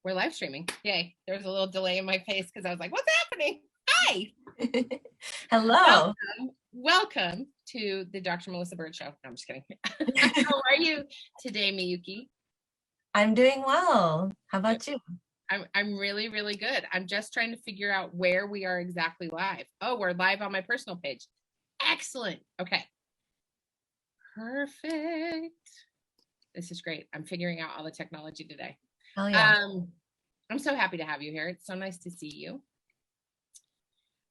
We're live streaming. Yay. There was a little delay in my face because I was like, what's happening? Hi. Hello. Welcome to the Dr. Melissa Bird Show. No, I'm just kidding. How are you today, Miyuki? I'm doing well. How about you? I'm really, really good. I'm just trying to figure out where we are exactly live. Oh, we're live on my personal page. Excellent. Okay. Perfect. This is great. I'm figuring out all the technology today. Oh yeah. I'm so happy to have you here. It's so nice to see you.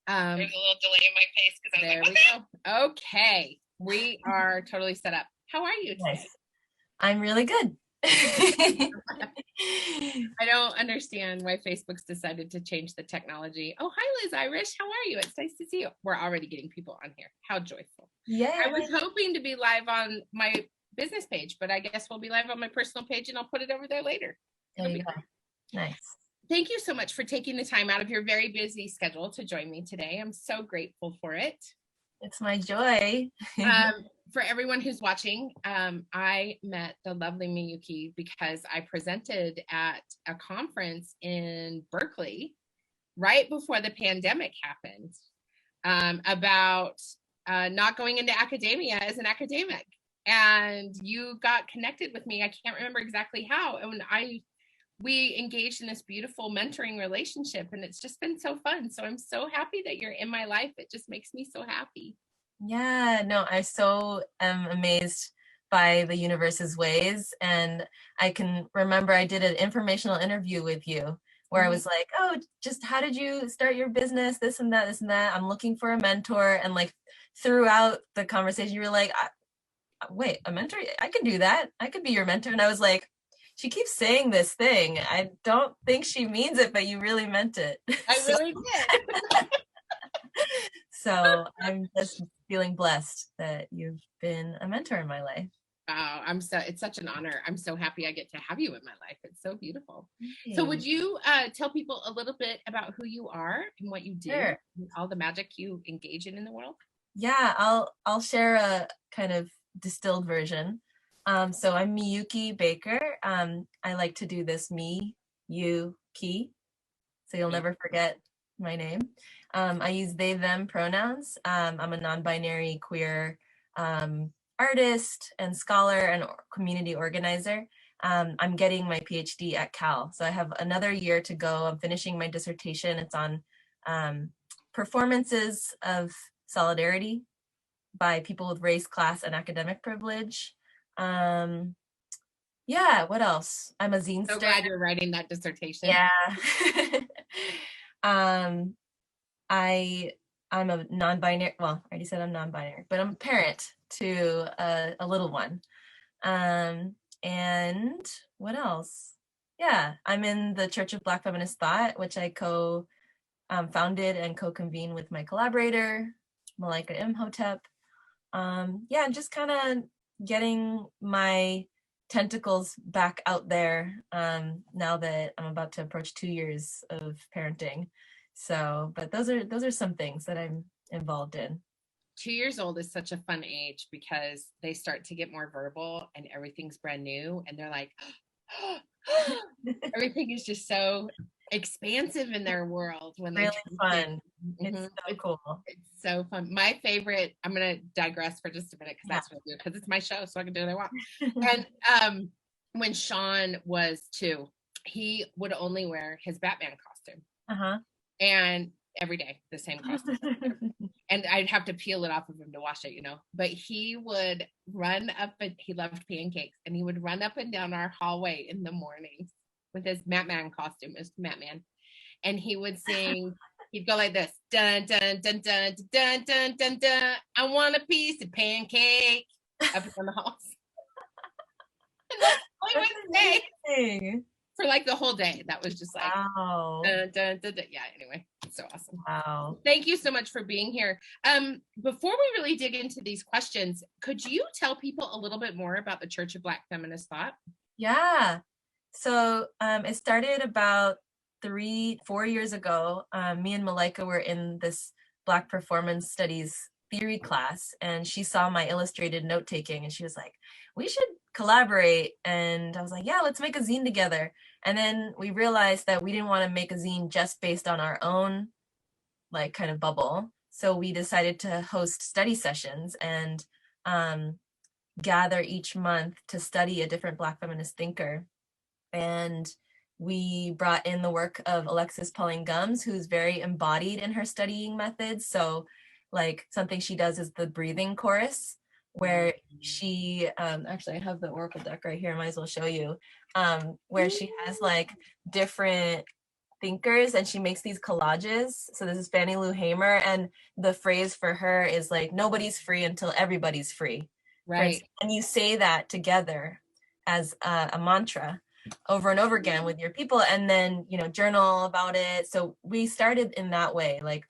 There's a little delay in my face because I was like, there we go. Okay. We are totally set up. How are you today? Nice. I'm really good. I don't understand why Facebook's decided to change the technology. Oh, hi, Liz Irish. How are you? It's nice to see you. We're already getting people on here. How joyful. Yeah. I was hoping to be live on my business page, but I guess we'll be live on my personal page and I'll put it over there later. There you go. Nice. Thank you so much for taking the time out of your very busy schedule to join me today. I'm so grateful for it. It's my joy. For everyone who's watching, I met the lovely Miyuki because I presented at a conference in Berkeley right before the pandemic happened about not going into academia as an academic. And you got connected with me. I can't remember exactly how. And we engaged in this beautiful mentoring relationship, and it's just been so fun. So I'm so happy that you're in my life. It just makes me so happy. Yeah, no, I so am amazed by the universe's ways. And I can remember I did an informational interview with you where I was like, oh, just how did you start your business? This and that, this and that. I'm looking for a mentor. And like throughout the conversation, you were like, wait, a mentor? I can do that. I could be your mentor. And I was like, she keeps saying this thing. I don't think she means it, but you really meant it. I really did. So I'm just feeling blessed that you've been a mentor in my life. Oh, it's such an honor. I'm so happy I get to have you in my life. It's so beautiful. So would you tell people a little bit about who you are and what you do, Sure. and all the magic you engage in the world? Yeah, I'll share a kind of distilled version. So I'm Miyuki Baker. I like to do this me, you, ki. So you'll never forget my name. I use they, them pronouns. I'm a non-binary queer artist and scholar and community organizer. I'm getting my PhD at Cal. So I have another year to go. I'm finishing my dissertation. It's on performances of solidarity by people with race, class, and academic privilege. Yeah, what else? I'm a zine So glad you're writing that dissertation. Yeah. I'm a non-binary, well, I already said I'm non-binary, but I'm a parent to a little one. And what else? Yeah, I'm in the Church of Black Feminist Thought, which I founded and co-convened with my collaborator, Malika Imhotep. Yeah, just kind of getting my tentacles back out there now that I'm about to approach 2 years of parenting. So, but those are some things that I'm involved in. 2 years old is such a fun age because they start to get more verbal and everything's brand new and they're like, everything is just so expansive in their world when they really fun. It's so cool. It's so fun. My favorite, I'm gonna digress for just a minute because that's what I do, because it's my show, so I can do what I want. And when Sean was 2, he would only wear his Batman costume. And every day the same costume. And I'd have to peel it off of him to wash it, but he would run up, and he loved pancakes, and he would run up and down our hallway in the mornings with his Batman costume, his Batman, and he would sing. He'd go like this: dun dun dun dun dun dun dun dun. I want a piece of pancake up in the halls. And that's all he would say for like the whole day. That was just like, wow. Dun, dun, dun, dun. Yeah. Anyway, it's so awesome. Wow. Thank you so much for being here. Before we really dig into these questions, could you tell people a little bit more about the Church of Black Feminist Thought? Yeah. So it started about 3-4 years ago. Me and Malika were in this Black performance studies theory class, and she saw my illustrated note taking, and she was like, we should collaborate. And I was like, yeah, let's make a zine together. And then we realized that we didn't want to make a zine just based on our own like kind of bubble. So we decided to host study sessions and gather each month to study a different Black feminist thinker. And we brought in the work of Alexis Pauline Gumbs, who's very embodied in her studying methods. So like something she does is the breathing chorus, where she, actually I have the Oracle deck right here, I might as well show you, where she has like different thinkers and she makes these collages. So this is Fannie Lou Hamer, and the phrase for her is like, nobody's free until everybody's free. Right. And you say that together as a mantra over and over again with your people, and then, you know, journal about it. So we started in that way, like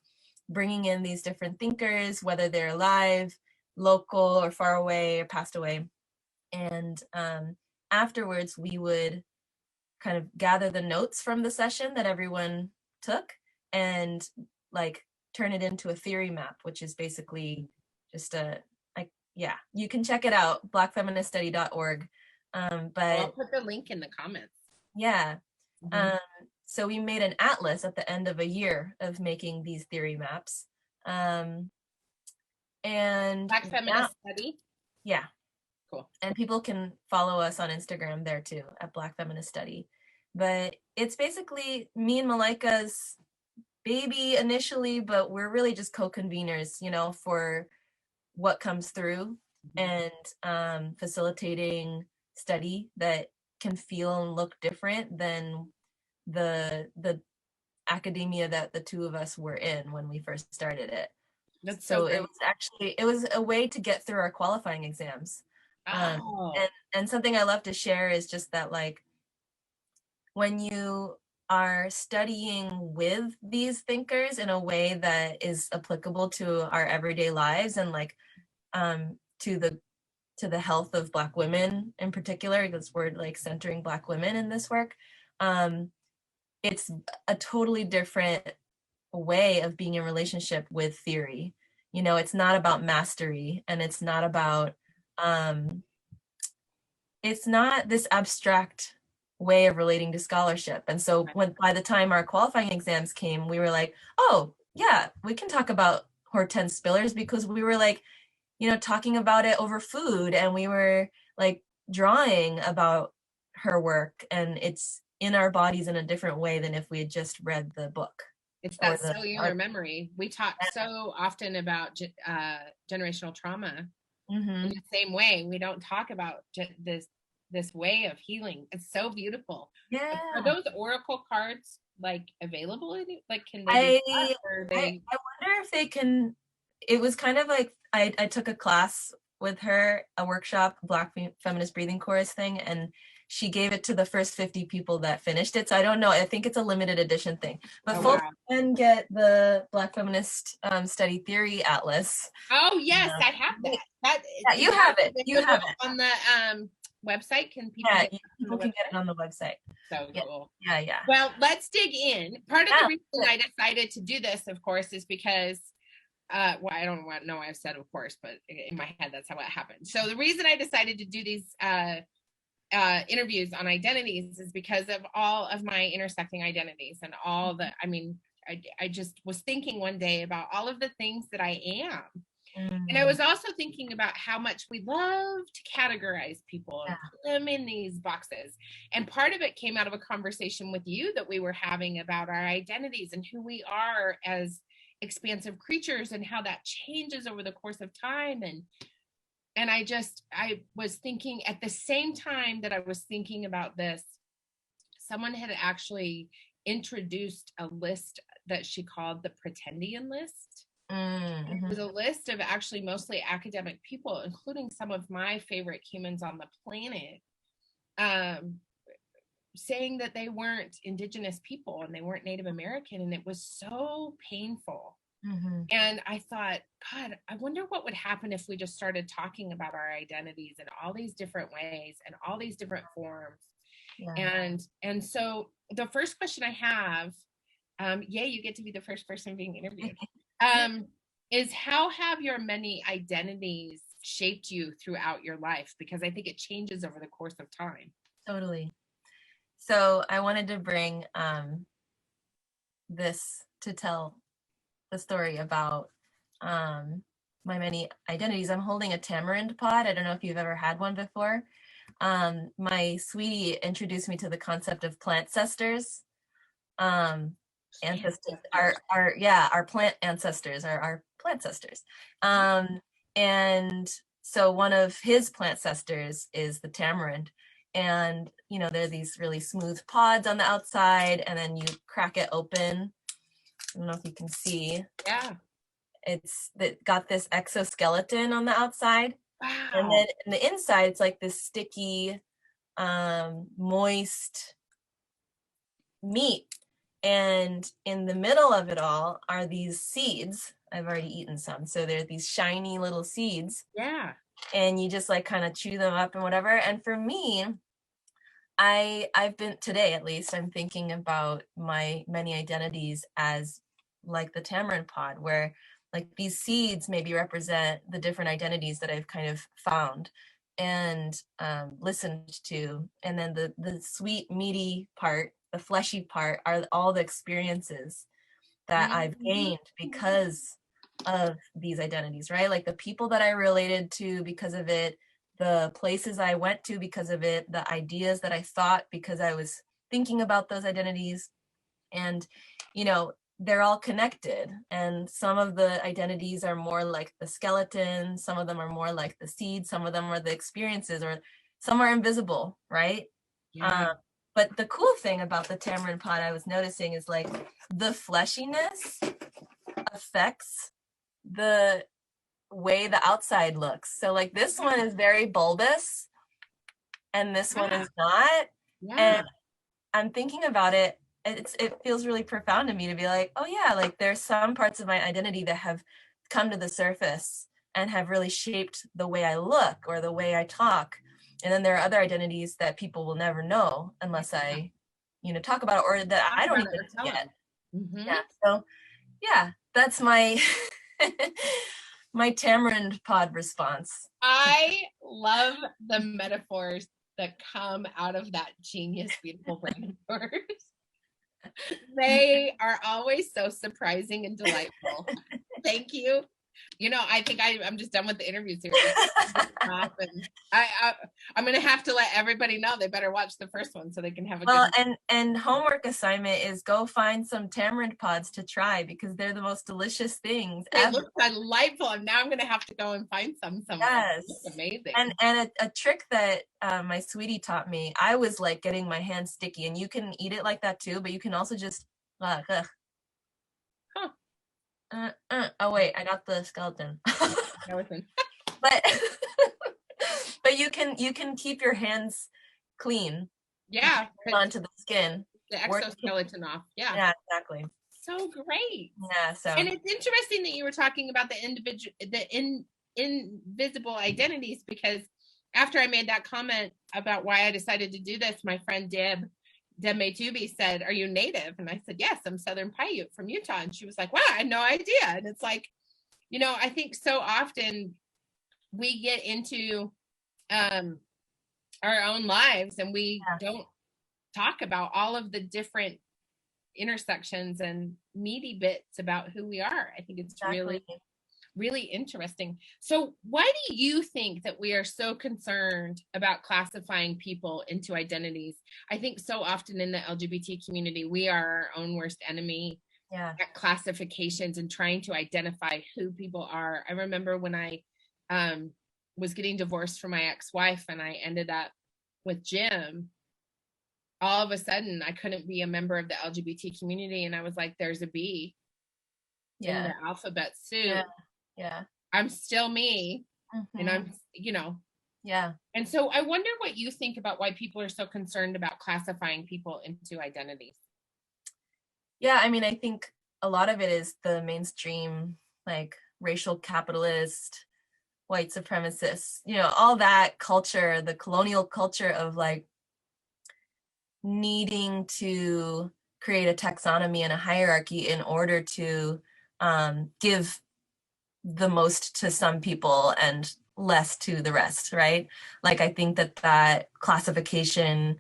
bringing in these different thinkers, whether they're alive, local, or far away, or passed away. And afterwards, we would kind of gather the notes from the session that everyone took and like turn it into a theory map, which is basically just a, like, yeah, you can check it out, blackfeministstudy.org. But I'll put the link in the comments. Yeah. So we made an atlas at the end of a year of making these theory maps. And Black Feminist Study? Yeah. Cool. And people can follow us on Instagram there too, at Black Feminist Study. But it's basically me and Malaika's baby initially, but we're really just co-conveners, you know, for what comes through and facilitating study that can feel and look different than the academia that the two of us were in when we first started it. That's so it was a way to get through our qualifying exams. And something I love to share is just that, like, when you are studying with these thinkers in a way that is applicable to our everyday lives and like to the health of Black women in particular, because we're like centering Black women in this work, it's a totally different way of being in relationship with theory. You know, it's not about mastery, and it's not about it's not this abstract way of relating to scholarship. And so when by the time our qualifying exams came, we were like, oh yeah, we can talk about Hortense Spillers, because we were like, you know, talking about it over food, and we were like drawing about her work, and it's in our bodies in a different way than if we had just read the book. It's that cellular memory. We talk so often about generational trauma in the same way. We don't talk about this way of healing. It's so beautiful. Yeah. Are those oracle cards like available? Like, can they? I wonder if they can. It was kind of like I took a class with her, a workshop, Black Feminist Breathing Chorus thing, and she gave it to the first 50 people that finished it. So I don't know. I think it's a limited edition thing. But folks can get the Black Feminist Study Theory Atlas. Oh yes, I have that. Yeah, you have it. You have it on the website. Can people? Yeah, people can get it on the website. So cool. Yeah. Well, let's dig in. Part of the reason I decided to do this, of course, is because well, I don't know why I've said of course, but in my head that's how it happened. So the reason I decided to do these interviews on identities is because of all of my intersecting identities and all the, I mean, I just was thinking one day about all of the things that I am. And I was also thinking about how much we love to categorize people and put them in these boxes. And part of it came out of a conversation with you that we were having about our identities and who we are as expansive creatures and how that changes over the course of time. And I was thinking at the same time that I was thinking about this, someone had actually introduced a list that she called the Pretendian list. It was a list of actually mostly academic people, including some of my favorite humans on the planet, saying that they weren't Indigenous people and they weren't Native American. And it was so painful. And I thought, God, I wonder what would happen if we just started talking about our identities in all these different ways and all these different forms. And so the first question I have, you get to be the first person being interviewed, is how have your many identities shaped you throughout your life? Because I think it changes over the course of time. Totally. So I wanted to bring this to tell the story about my many identities. I'm holding a tamarind pod. I don't know if you've ever had one before. My sweetie introduced me to the concept of plant cesters. Ancestors, our plant ancestors are our plant cesters. And so one of his plant cesters is the tamarind. And, you know, there are these really smooth pods on the outside, and then you crack it open. I don't know if you can see. Yeah. It's got this exoskeleton on the outside. Wow. And then in the inside, it's like this sticky, moist meat. And in the middle of it all are these seeds. I've already eaten some. So they're these shiny little seeds. Yeah. And you just like kind of chew them up and whatever. And for me, I've been, today at least, I'm thinking about my many identities as like the tamarind pod, where like these seeds maybe represent the different identities that I've kind of found and listened to. And then the sweet, meaty part, the fleshy part, are all the experiences that I've gained because of these identities, right? Like the people that I related to because of it, the places I went to because of it, the ideas that I thought because I was thinking about those identities. And, you know, they're all connected. And some of the identities are more like the skeleton, some of them are more like the seed, some of them are the experiences, or some are invisible, right? Yeah. But the cool thing about the tamarind pod I was noticing is like the fleshiness affects the way the outside looks. So like this one is very bulbous and this one is not. Yeah. And I'm thinking about it, it feels really profound to me to be like, oh yeah, like there's some parts of my identity that have come to the surface and have really shaped the way I look or the way I talk. And then there are other identities that people will never know unless I, you know, talk about it, or that I don't even know yet. Yeah. So yeah, that's my my tamarind pod response. I love the metaphors that come out of that genius, beautiful brain of yours. They are always so surprising and delightful. Thank you. You know, I think I'm just done with the interviews here. And I'm going to have to let everybody know they better watch the first one so they can have a good. And homework assignment is go find some tamarind pods to try because they're the most delicious things They ever. look delightful, and now I'm going to have to go and find some somewhere. Yes, it's amazing. And a trick that my sweetie taught me, I was like getting my hands sticky, and you can eat it like that too, but you can also just oh wait, I got the skeleton. but but you can keep your hands clean. Yeah, onto the skin. The exoskeleton off. Yeah. Yeah, exactly. So great. Yeah. So. And it's interesting that you were talking about the invisible identities, because after I made that comment about why I decided to do this, my friend Deb Maytubi said, "Are you Native?" And I said, "Yes, I'm Southern Paiute from Utah." And she was like, "Wow, I had no idea." And it's like, you know, I think so often we get into our own lives and we don't talk about all of the different intersections and meaty bits about who we are. I think it's really interesting. So why do you think that we are so concerned about classifying people into identities? I think so often in the LGBT community, we are our own worst enemy at classifications and trying to identify who people are. I remember when I was getting divorced from my ex-wife and I ended up with Jim, all of a sudden I couldn't be a member of the LGBT community. And I was like, there's a B in the alphabet soup. Yeah. I'm still me. And I'm, you know. Yeah. And so I wonder what you think about why people are so concerned about classifying people into identities. Yeah, I mean, I think a lot of it is the mainstream, like racial capitalist, white supremacists, you know, all that culture, the colonial culture of like needing to create a taxonomy and a hierarchy in order to give the most to some people and less to the rest, right? Like, I think that classification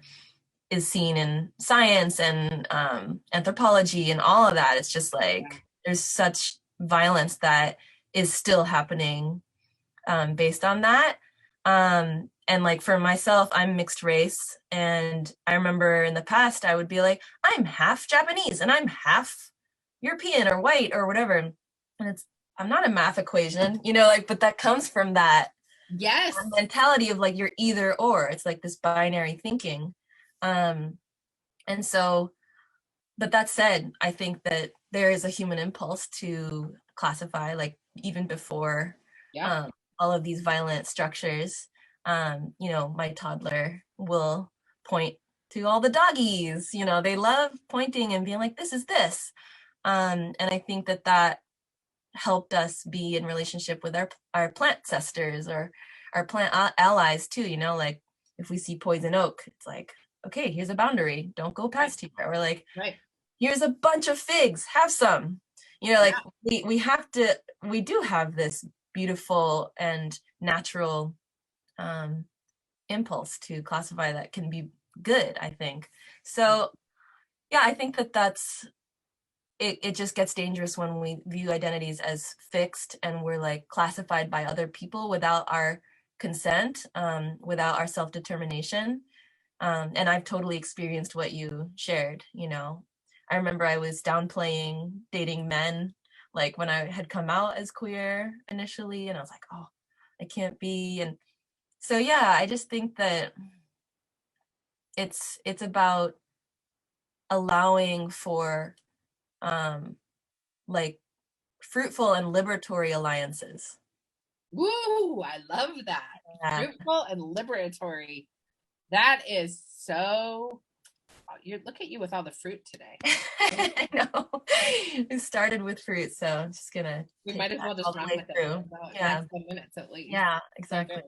is seen in science and anthropology and all of that. It's just like there's such violence that is still happening based on that. And like for myself, I'm mixed race. And I remember in the past, I would be like, I'm half Japanese and I'm half European or white or whatever. And I'm not a math equation, like, but that comes from that Yes. mentality of like, you're either or. It's like this binary thinking. And so, but that said, I think that there is a human impulse to classify, like even before all of these violent structures. My toddler will point to all the doggies. They love pointing and being like, this is this. And I think that helped us be in relationship with our plant ancestors or our plant allies too. Like if we see poison oak, it's like, okay, here's a boundary. Don't go past here. Or like, here's a bunch of figs. Have some. Like we do have this beautiful and natural impulse to classify that can be good, I think. So yeah, I think that's it just gets dangerous when we view identities as fixed and we're like classified by other people without our consent, without our self-determination. And I've totally experienced what you shared. I remember I was downplaying dating men, like when I had come out as queer initially, and I was like, oh, I can't be. And so, yeah, I just think that it's about allowing for like fruitful and liberatory alliances. Woo, I love that. Yeah. Fruitful and liberatory. That is so. Look at you with all the fruit today. I know. We started with fruit, so I'm just gonna. We might as well just run with it. About 10 minutes at least. Yeah, exactly.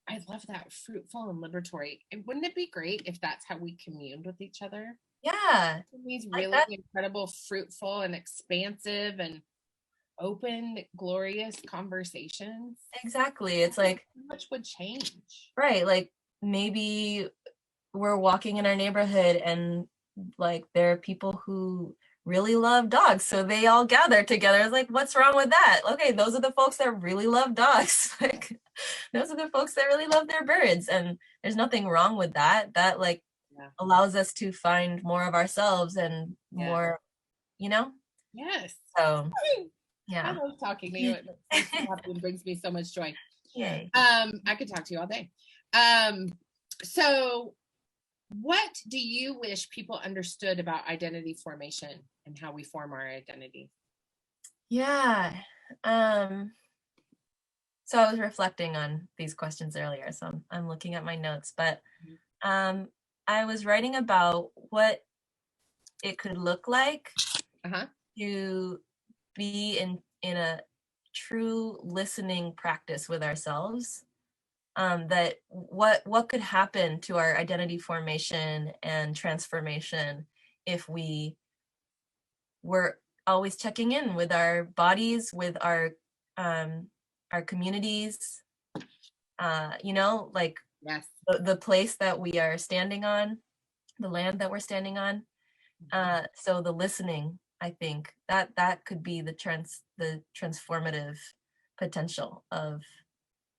I love that, fruitful and liberatory. And wouldn't it be great if that's how we communed with each other? Yeah. These really incredible, fruitful and expansive and open, glorious conversations. Exactly. It's like how much would change. Right. Like maybe we're walking in our neighborhood and like there are people who really love dogs, so they all gather together. It's like, what's wrong with that? Okay, those are the folks that really love dogs. Like those are the folks that really love their birds, and there's nothing wrong with that. That like allows us to find more of ourselves and more, Yes. So I love talking to you. It makes me happy and brings me so much joy. Yay. I could talk to you all day. So what do you wish people understood about identity formation and how we form our identity? Yeah. So I was reflecting on these questions earlier, so I'm looking at my notes, but I was writing about what it could look like to be in a true listening practice with ourselves. That what could happen to our identity formation and transformation if we were always checking in with our bodies, with our communities, like the place that we are standing on, the land that we're standing on. So the listening, I think that could be the transformative potential of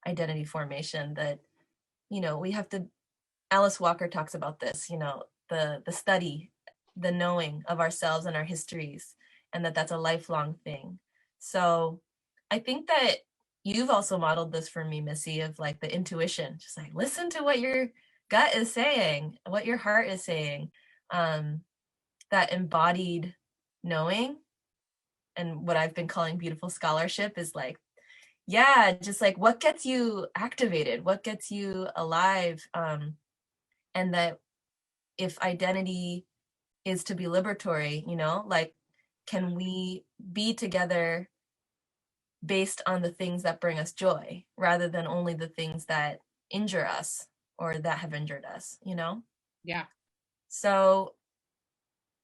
identity formation. That we have to. Alice Walker talks about this. The study, the knowing of ourselves and our histories, and that's a lifelong thing. So I think that you've also modeled this for me, Missy, of like the intuition, just like listen to what your gut is saying, what your heart is saying, that embodied knowing. And what I've been calling beautiful scholarship is like, yeah, just like what gets you activated, what gets you alive. And that if identity is to be liberatory, like, can we be together based on the things that bring us joy rather than only the things that injure us or that have injured us, Yeah. So,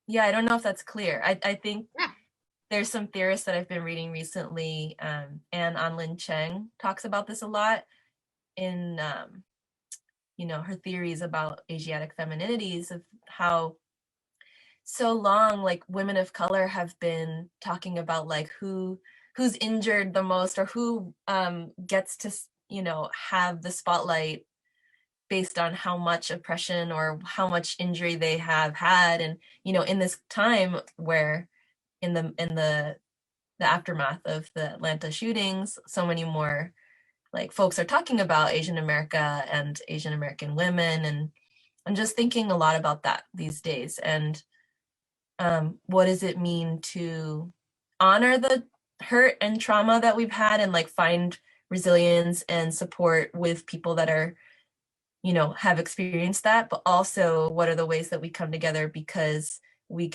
yeah, I don't know if that's clear. I think there's some theorists that I've been reading recently. Anne Anlin Cheng talks about this a lot in, her theories about Asiatic femininities, of how so long like women of color have been talking about like who's injured the most, or who gets to have the spotlight based on how much oppression or how much injury they have had. And in this time where in the aftermath of the Atlanta shootings, so many more like folks are talking about Asian America and Asian American women. And I'm just thinking a lot about that these days. And what does it mean to honor the hurt and trauma that we've had, and like find resilience and support with people that are, have experienced that, but also what are the ways that we come together, because we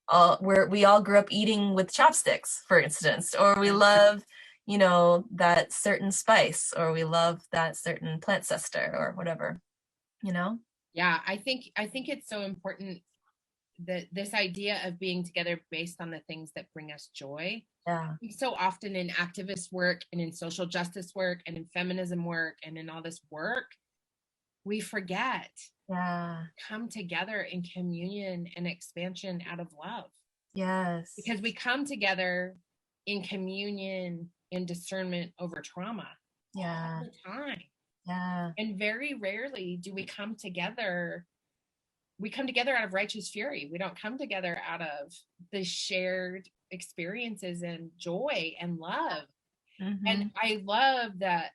all grew up eating with chopsticks, for instance, or we love, that certain spice, or we love that certain plant zester or whatever, Yeah, I think it's so important that this idea of being together based on the things that bring us joy. Yeah. So often in activist work and in social justice work and in feminism work and in all this work, we forget come together in communion and expansion out of love. Yes. Because we come together in communion and discernment over trauma all the time. Yeah. And very rarely do we come together out of righteous fury. We don't come together out of the shared experiences and joy and love. Mm-hmm. And I love that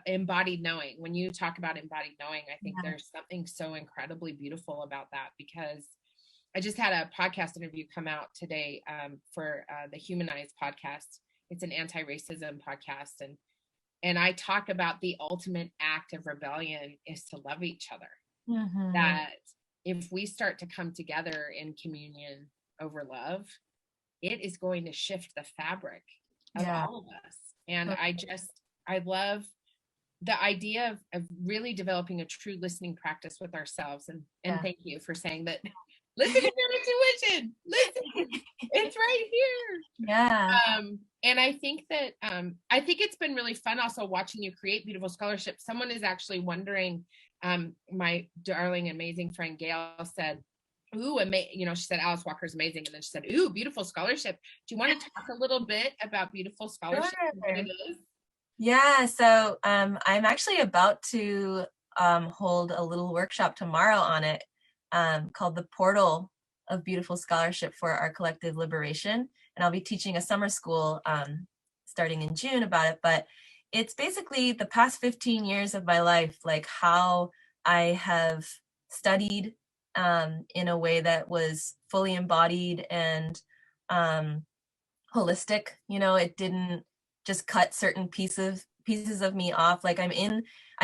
embodied knowing. When you talk about embodied knowing, I think there's something so incredibly beautiful about that, because I just had a podcast interview come out today for the Humanize podcast. It's an anti-racism podcast. And I talk about the ultimate act of rebellion is to love each other. Mm-hmm. That if we start to come together in communion over love, it is going to shift the fabric of all of us. And I love the idea of really developing a true listening practice with ourselves. And thank you for saying that. Listen to your intuition. Listen, it's right here. Yeah. And I think that I think it's been really fun also watching you create beautiful scholarship. Someone is actually wondering, my darling, amazing friend Gail said, ooh, she said Alice Walker's amazing. And then she said, ooh, beautiful scholarship. Do you want to talk a little bit about beautiful scholarship and what it is? Yeah, so I'm actually about to hold a little workshop tomorrow on it, called The Portal of Beautiful Scholarship for Our Collective Liberation. And I'll be teaching a summer school starting in June about it. But it's basically the past 15 years of my life, like how I have studied in a way that was fully embodied and holistic. It didn't just cut certain pieces of me off. Like I've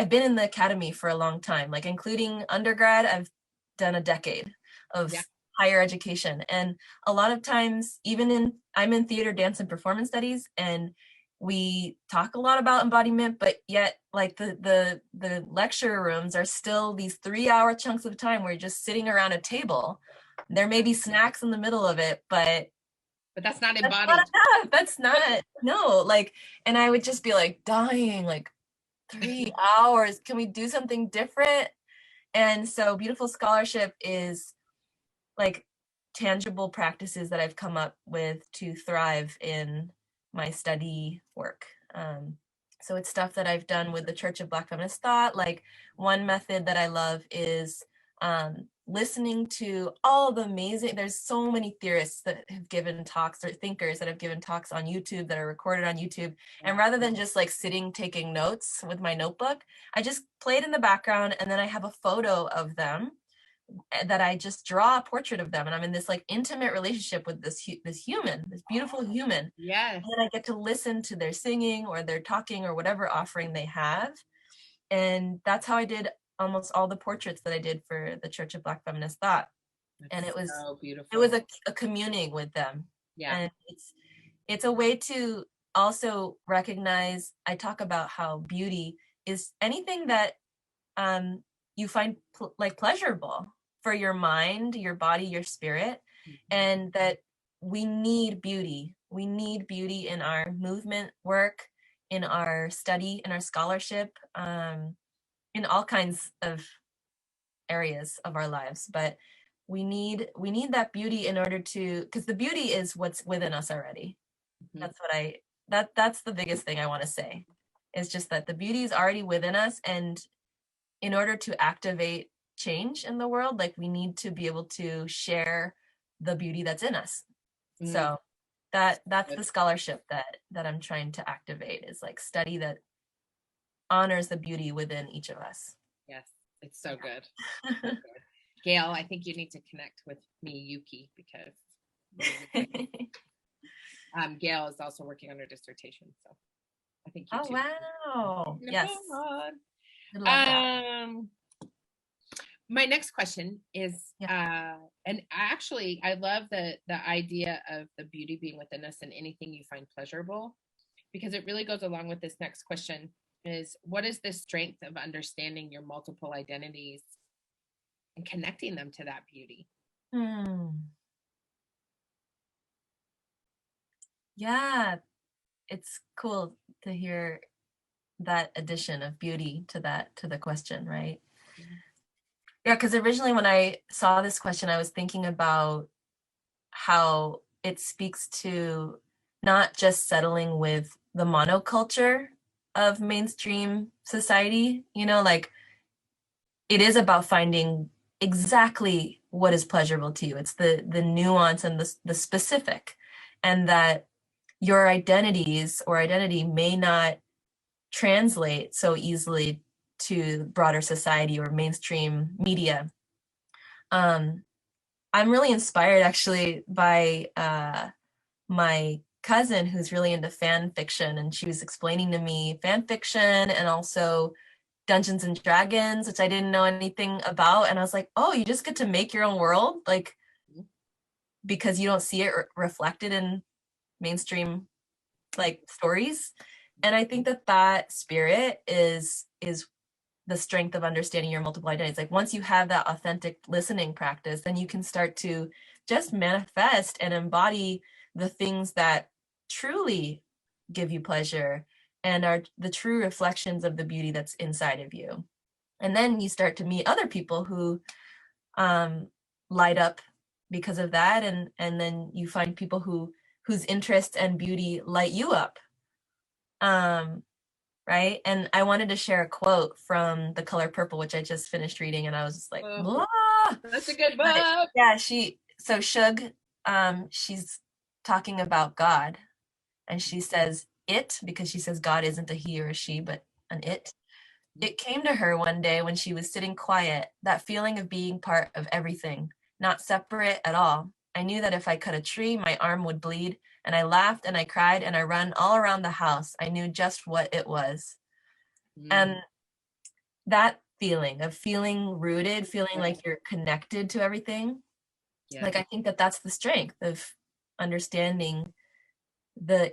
been in the academy for a long time, like including undergrad. I've done a decade of higher education. And a lot of times, I'm in theater, dance, and performance studies, and we talk a lot about embodiment, but yet like the lecture rooms are still these 3-hour chunks of time where you're just sitting around a table. There may be snacks in the middle of it, but that's not embodied. That's not no, like, and I would just be like dying, like 3 hours. Can we do something different? And so beautiful scholarship is like tangible practices that I've come up with to thrive in my study work. So it's stuff that I've done with the Church of Black Feminist Thought. Like one method that I love is listening to all the amazing, there's so many theorists that have given talks, or thinkers that have given talks on YouTube that are recorded on YouTube. And rather than just like sitting taking notes with my notebook, I just play it in the background, and then I have a photo of them that I just draw a portrait of them, and I'm in this like intimate relationship with this human, this beautiful human. Yes. And then I get to listen to their singing or their talking or whatever offering they have. And that's how I did almost all the portraits that I did for the Church of Black Feminist Thought. And it was so beautiful. It was a communing with them. Yeah. And it's a way to also recognize, I talk about how beauty is anything that you find like pleasurable for your mind, your body, your spirit, and that we need beauty. We need beauty in our movement work, in our study, in our scholarship, in all kinds of areas of our lives. But we need that beauty in order to, because the beauty is what's within us already. Mhm. That's what that's the biggest thing I want to say. Is just that the beauty is already within us, and in order to activate change in the world, like we need to be able to share the beauty that's in us. Mm, So that's good. the scholarship that I'm trying to activate, is like study that honors the beauty within each of us. Yes, it's so good. So good. Gail, I think you need to connect with Miyuki because Gail is also working on her dissertation, so I think you Oh two. wow. Yes. I love that. My next question is, Yeah. and actually, I love the idea of the beauty being within us and anything you find pleasurable, because it really goes along with this next question: is what is the strength of understanding your multiple identities and connecting them to that beauty? Yeah, it's cool to hear that addition of beauty to the question, right? Yeah, because originally when I saw this question, I was thinking about how it speaks to not just settling with the monoculture of mainstream society, like it is about finding exactly what is pleasurable to you. It's the nuance and the specific, and that your identities or identity may not translate so easily to broader society or mainstream media. I'm really inspired actually by my cousin who's really into fan fiction, and she was explaining to me fan fiction and also Dungeons and Dragons, which I didn't know anything about. And I was like, oh, you just get to make your own world, like, because you don't see it reflected in mainstream like stories. And I think that spirit is the strength of understanding your multiple identities. Like once you have that authentic listening practice, then you can start to just manifest and embody the things that truly give you pleasure and are the true reflections of the beauty that's inside of you. And then you start to meet other people who light up because of that, and then you find people whose interests and beauty light you up. Right? And I wanted to share a quote from The Color Purple, which I just finished reading, and I was just like, Oh, blah. that's a good But book. yeah, so Shug, she's talking about God, and she says it, because she says God isn't a he or a she, but an it. It came to her one day when she was sitting quiet, that feeling of being part of everything, not separate at all. I knew that if I cut a tree, my arm would bleed, and I laughed and I cried and I ran all around the house. I knew just what it was. And that feeling of feeling rooted, feeling like you're connected to everything, Yeah. like I think that's the strength of understanding the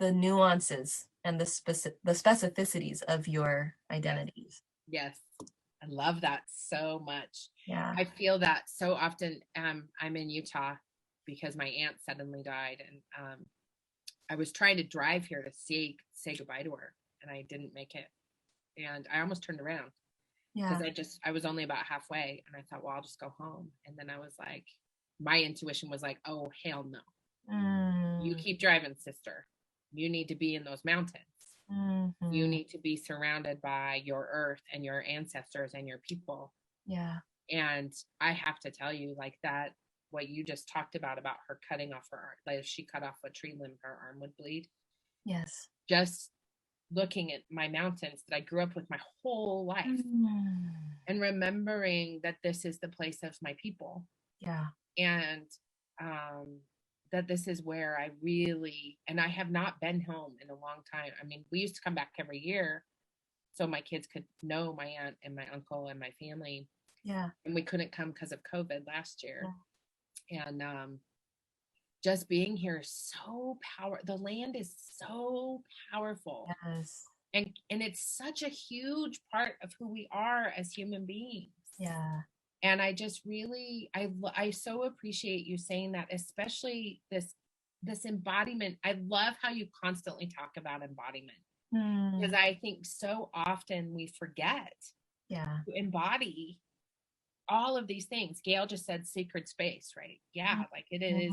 nuances and the specificities of your identities. Yes. I love that so much. Yeah. I feel that so often. I'm in Utah because my aunt suddenly died, and I was trying to drive here to say goodbye to her, and I didn't make it, and I almost turned around because Yeah. I was only about halfway, and I thought, well, I'll just go home, and then I was like, my intuition was like, oh hell no, you keep driving, sister. You need to be in those mountains. Mm-hmm. You need to be surrounded by your earth and your ancestors and your people. Yeah. And I have to tell you, like that, what you just talked about her cutting off her arm, like if she cut off a tree limb, her arm would bleed. Yes. Just looking at my mountains that I grew up with my whole life and remembering that this is the place of my people. Yeah. And that this is where I really, and I have not been home in a long time. I mean, we used to come back every year so my kids could know my aunt and my uncle and my family. Yeah. And we couldn't come because of COVID last year. Yeah. And just being here is so the land is so powerful. Yes. And it's such a huge part of who we are as human beings. Yeah. And I just really, I so appreciate you saying that, especially this embodiment. I love how you constantly talk about embodiment, because I think so often we forget to embody all of these things. Gail just said sacred space, right? Yeah, like it is,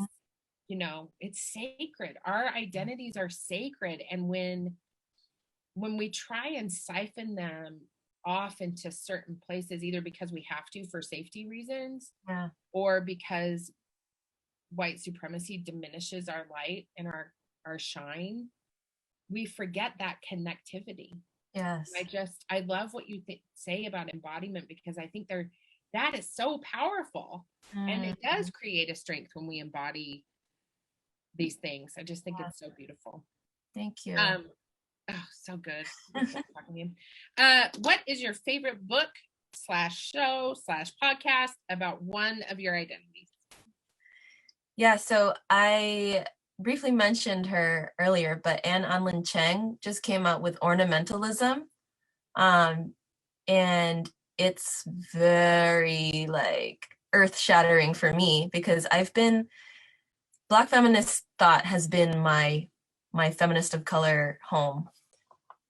it's sacred. Our identities are sacred. And when we try and siphon them off into certain places, either because we have to for safety reasons, or because white supremacy diminishes our light and our shine, we forget that connectivity. Yes. I love what you say about embodiment, because I think that is so powerful, and it does create a strength when we embody these things. I just think it's so beautiful. Thank you. Oh, so good. Talking to you. What is your favorite book /show /podcast about one of your identities? Yeah, so I briefly mentioned her earlier, but Anne Anlin Cheng just came out with Ornamentalism. And it's very like earth-shattering for me, because Black feminist thought has been my feminist of color home,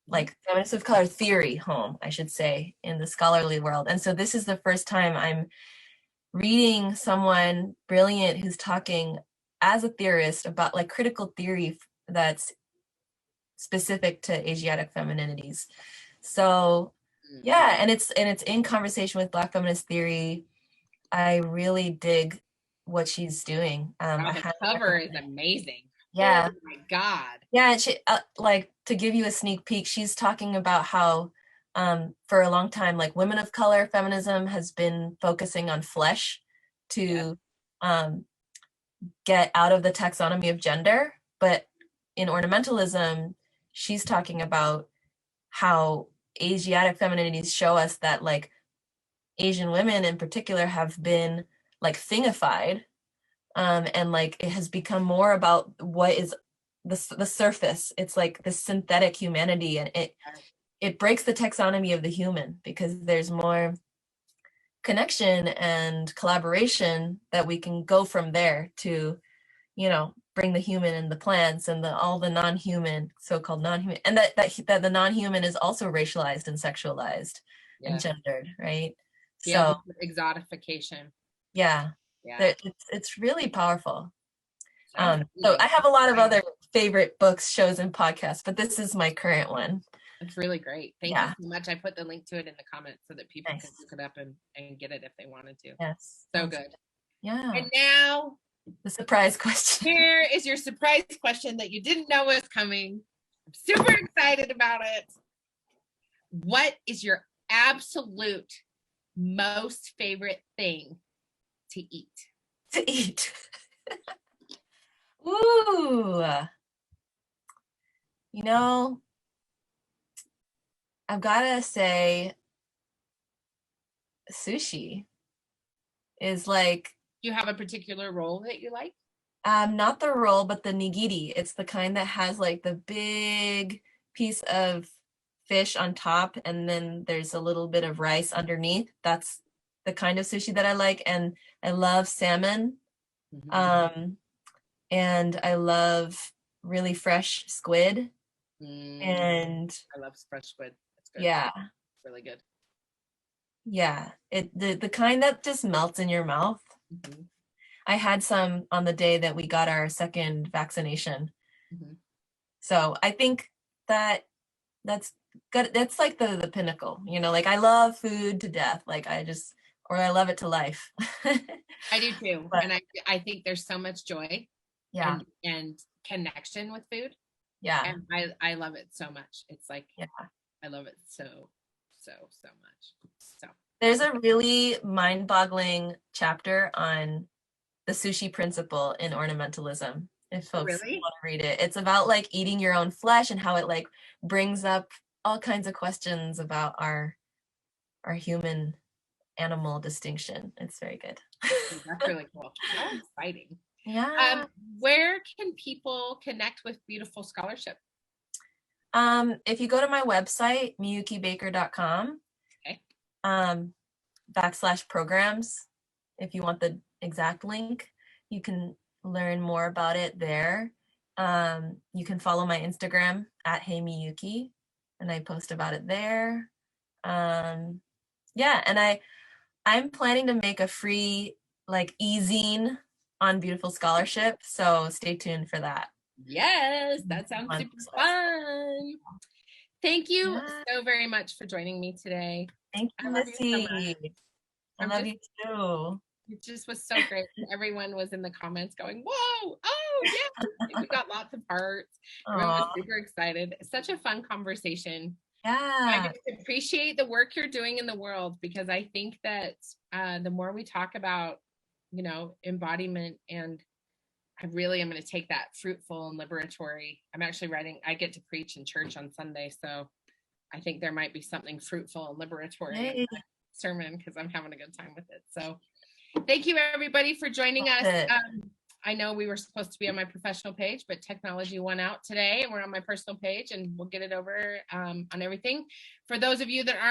like feminist of color theory home, I should say, in the scholarly world. And so this is the first time I'm reading someone brilliant who's talking as a theorist about like critical theory that's specific to Asiatic femininities. So yeah, and it's in conversation with Black feminist theory. I really dig what she's doing. The cover is amazing. Yeah. Oh my God. Yeah, and she like, to give you a sneak peek, she's talking about how for a long time, like, women of color feminism has been focusing on flesh to get out of the taxonomy of gender. But in ornamentalism, she's talking about how Asiatic femininities show us that like Asian women in particular have been like thingified, and like it has become more about what is the surface. It's like the synthetic humanity, and it breaks the taxonomy of the human, because there's more connection and collaboration that we can go from there to, bring the human and the plants and all the non-human, so-called non-human, and that the non-human is also racialized and sexualized and gendered, right? So exotification. Yeah. It's really powerful. So I have a lot of other favorite books, shows, and podcasts, but this is my current one. It's really great. Thank you so much. I put the link to it in the comments so that people can look it up and get it if they wanted to. Yes. So good. Yeah. And now the surprise question. Here is your surprise question that you didn't know was coming. I'm super excited about it. What is your absolute most favorite thing to eat? To eat. Ooh. I've gotta say sushi is like... Do you have a particular roll that you like? Not the roll, but the nigiri. It's the kind that has like the big piece of fish on top, and then there's a little bit of rice underneath. That's the kind of sushi that I like. And I love salmon. And I love really fresh squid. And I love fresh squid. It's good. Yeah. It's really good. Yeah. The kind that just melts in your mouth. I had some on the day that we got our second vaccination. So I think that's good. That's like the pinnacle, like I love food to death. Like I love it to life. I do too. But, and I think there's so much joy and connection with food. Yeah. And I love it so much. It's like, I love it so much. So there's a really mind-boggling chapter on the sushi principle in ornamentalism, if folks want to read it. It's about like eating your own flesh and how it like brings up all kinds of questions about our human animal distinction. It's very good. That's really cool. How exciting. Yeah. Where can people connect with beautiful scholarship? If you go to my website, miyukibaker.com. Okay. /programs. If you want the exact link, you can learn more about it there. You can follow my Instagram at Hey Miyuki, and I post about it there. Yeah, and I'm planning to make a free like e-zine on Beautiful Scholarship, so stay tuned for that. Yes, that sounds super fun. Thank you so very much for joining me today. Thank you, Missy. I love you too. It just was so great. Everyone was in the comments going, whoa, oh yeah. We got lots of hearts. Everyone was super excited. Such a fun conversation. Yeah. I just appreciate the work you're doing in the world, because I think that the more we talk about, embodiment, and I really am going to take that fruitful and liberatory. I'm actually I get to preach in church on Sunday, so I think there might be something fruitful and liberatory in that sermon, because I'm having a good time with it. So thank you, everybody, for joining us. I know we were supposed to be on my professional page, but technology won out today, and we're on my personal page, and we'll get it over on everything. For those of you that aren't